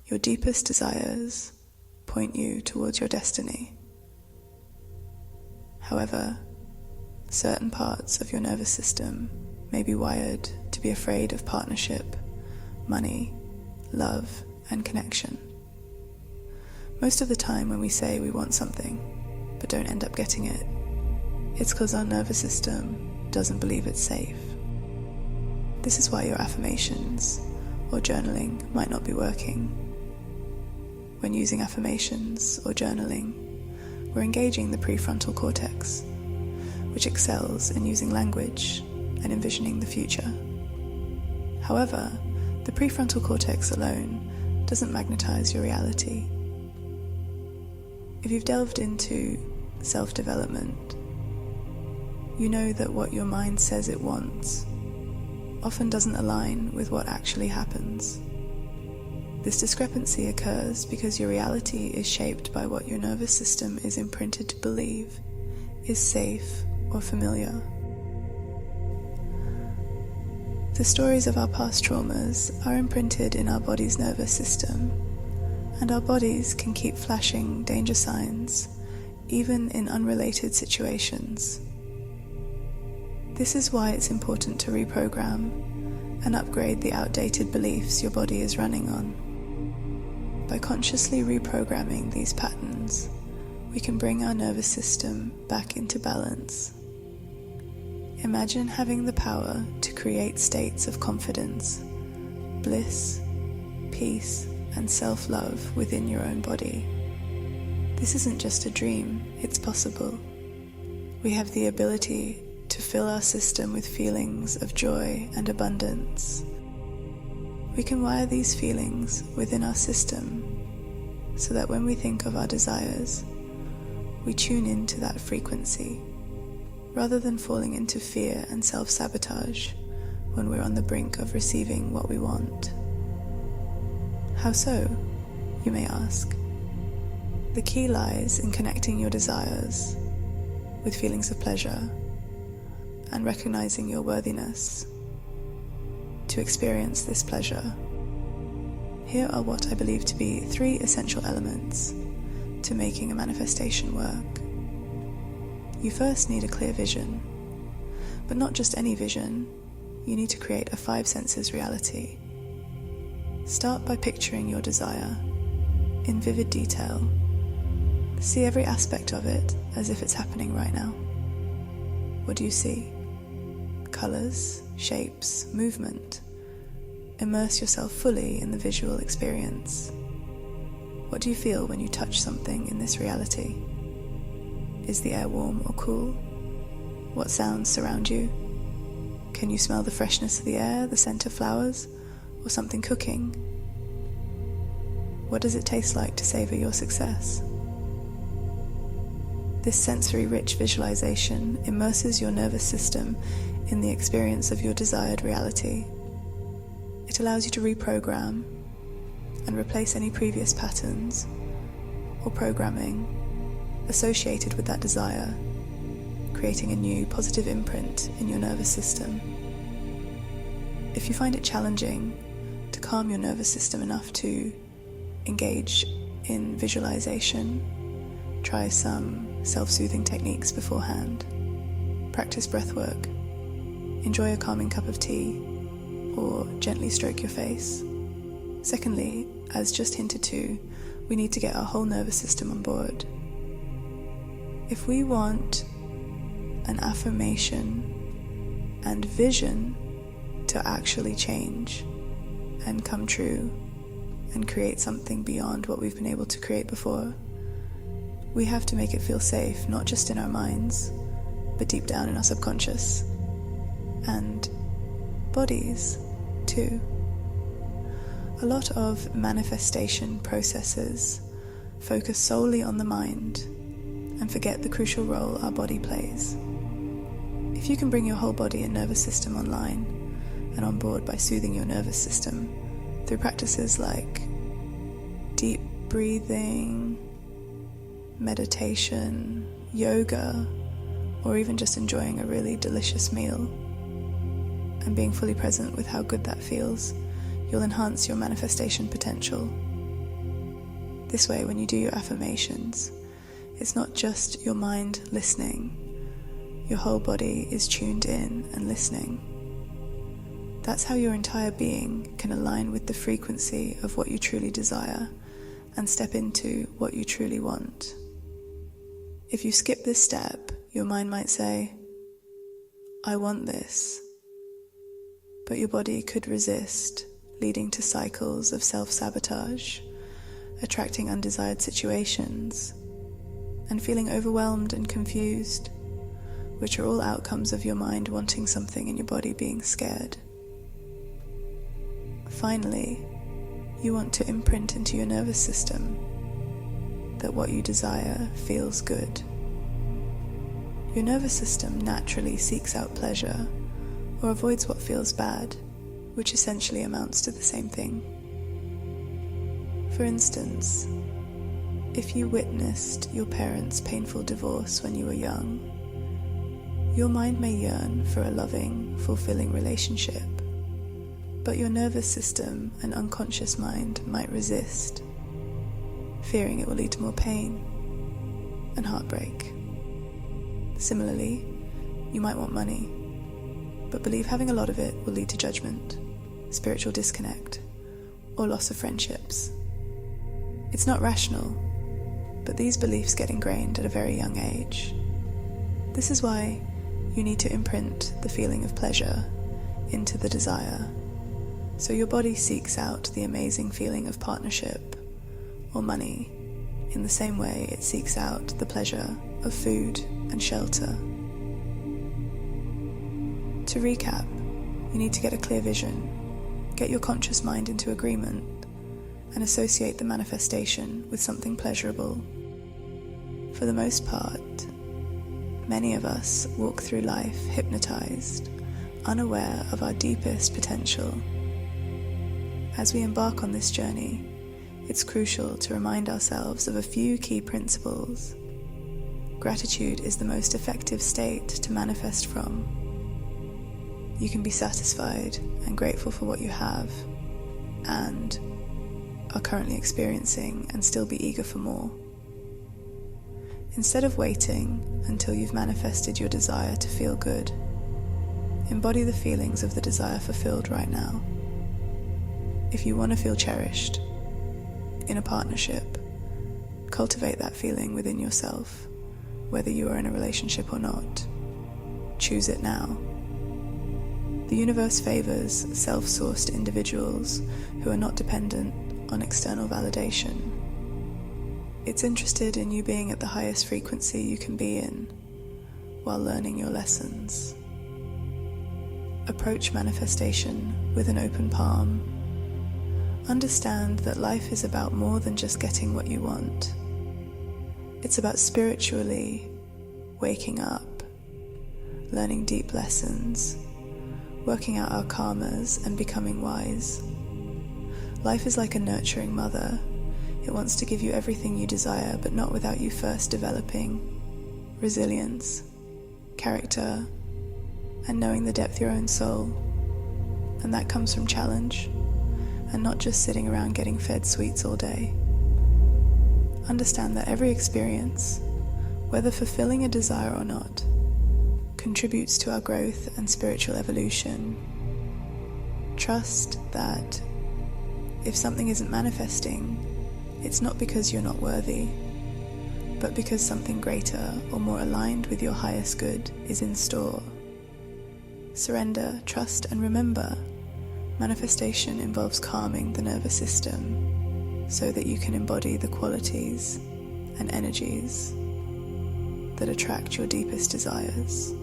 Your deepest desires point you towards your destiny. However, certain parts of your nervous system may be wired to be afraid of partnership, money, love, and connection. Most of the time when we say we want something but don't end up getting it, it's because our nervous system doesn't believe it's safe. This is why your affirmations or journaling might not be working. When using affirmations or journaling, we're engaging the prefrontal cortex, which excels in using language and envisioning the future. However, the prefrontal cortex alone doesn't magnetize your reality. If you've delved into self-development, you know that what your mind says it wants often doesn't align with what actually happens. This discrepancy occurs because your reality is shaped by what your nervous system is imprinted to believe is safe or familiar. The stories of our past traumas are imprinted in our body's nervous system, and our bodies can keep flashing danger signs even in unrelated situations. This is why it's important to reprogram and upgrade the outdated beliefs your body is running on. By consciously reprogramming these patterns, we can bring our nervous system back into balance. Imagine having the power to create states of confidence, bliss, peace, and self-love within your own body. This isn't just a dream, it's possible. We have the ability to fill our system with feelings of joy and abundance. We can wire these feelings within our system so that when we think of our desires, we tune into that frequency, rather than falling into fear and self-sabotage when we're on the brink of receiving what we want. How so, you may ask? The key lies in connecting your desires with feelings of pleasure and recognizing your worthiness to experience this pleasure. Here are what I believe to be 3 essential elements to making a manifestation work. You first need a clear vision, but not just any vision. You need to create a 5 senses reality. Start by picturing your desire in vivid detail. See every aspect of it as if it's happening right now. What do you see? Colors, shapes, movement. Immerse yourself fully in the visual experience. What do you feel when you touch something in this reality? Is the air warm or cool? What sounds surround you? Can you smell the freshness of the air, the scent of flowers, or something cooking? What does it taste like to savor your success? This sensory-rich visualization immerses your nervous system in the experience of your desired reality. It allows you to reprogram and replace any previous patterns or programming associated with that desire, creating a new positive imprint in your nervous system. If you find it challenging to calm your nervous system enough to engage in visualization, try some self-soothing techniques beforehand. Practice breathwork. Enjoy a calming cup of tea, or gently stroke your face. Secondly, as just hinted to, we need to get our whole nervous system on board. If we want an affirmation and vision to actually change and come true and create something beyond what we've been able to create before, we have to make it feel safe, not just in our minds, but deep down in our subconscious and bodies too. A lot of manifestation processes focus solely on the mind and forget the crucial role our body plays. If you can bring your whole body and nervous system online and on board by soothing your nervous system through practices like deep breathing, meditation, yoga, or even just enjoying a really delicious meal and being fully present with how good that feels, you'll enhance your manifestation potential This way, when you do your affirmations, it's not just your mind listening, your whole body is tuned in and listening. That's how your entire being can align with the frequency of what you truly desire and step into what you truly want. If you skip this step, your mind might say, "I want this," but your body could resist, leading to cycles of self-sabotage, attracting undesired situations, and feeling overwhelmed and confused, which are all outcomes of your mind wanting something and your body being scared. Finally, you want to imprint into your nervous system that what you desire feels good. Your nervous system naturally seeks out pleasure or avoids what feels bad, which essentially amounts to the same thing. For instance, if you witnessed your parents' painful divorce when you were young, your mind may yearn for a loving, fulfilling relationship, but your nervous system and unconscious mind might resist, fearing it will lead to more pain and heartbreak. Similarly, you might want money, but believe having a lot of it will lead to judgment, spiritual disconnect, or loss of friendships. It's not rational, but these beliefs get ingrained at a very young age. This is why you need to imprint the feeling of pleasure into the desire, so your body seeks out the amazing feeling of partnership or money in the same way it seeks out the pleasure of food and shelter. To recap, you need to get a clear vision, get your conscious mind into agreement, and associate the manifestation with something pleasurable. For the most part, many of us walk through life hypnotized, unaware of our deepest potential. As we embark on this journey, it's crucial to remind ourselves of a few key principles. Gratitude is the most effective state to manifest from. You can be satisfied and grateful for what you have and are currently experiencing and still be eager for more. Instead of waiting until you've manifested your desire to feel good, embody the feelings of the desire fulfilled right now. If you want to feel cherished in a partnership, cultivate that feeling within yourself, whether you are in a relationship or not. Choose it now. The universe favors self-sourced individuals who are not dependent on external validation. It's interested in you being at the highest frequency you can be in while learning your lessons. Approach manifestation with an open palm. Understand that life is about more than just getting what you want. It's about spiritually waking up, learning deep lessons, working out our karmas and becoming wise. Life is like a nurturing mother. It wants to give you everything you desire, but not without you first developing resilience, character, and knowing the depth of your own soul. And that comes from challenge, and not just sitting around getting fed sweets all day. Understand that every experience, whether fulfilling a desire or not, contributes to our growth and spiritual evolution. Trust that if something isn't manifesting, it's not because you're not worthy, but because something greater or more aligned with your highest good is in store. Surrender, trust, and remember, manifestation involves calming the nervous system so that you can embody the qualities and energies that attract your deepest desires.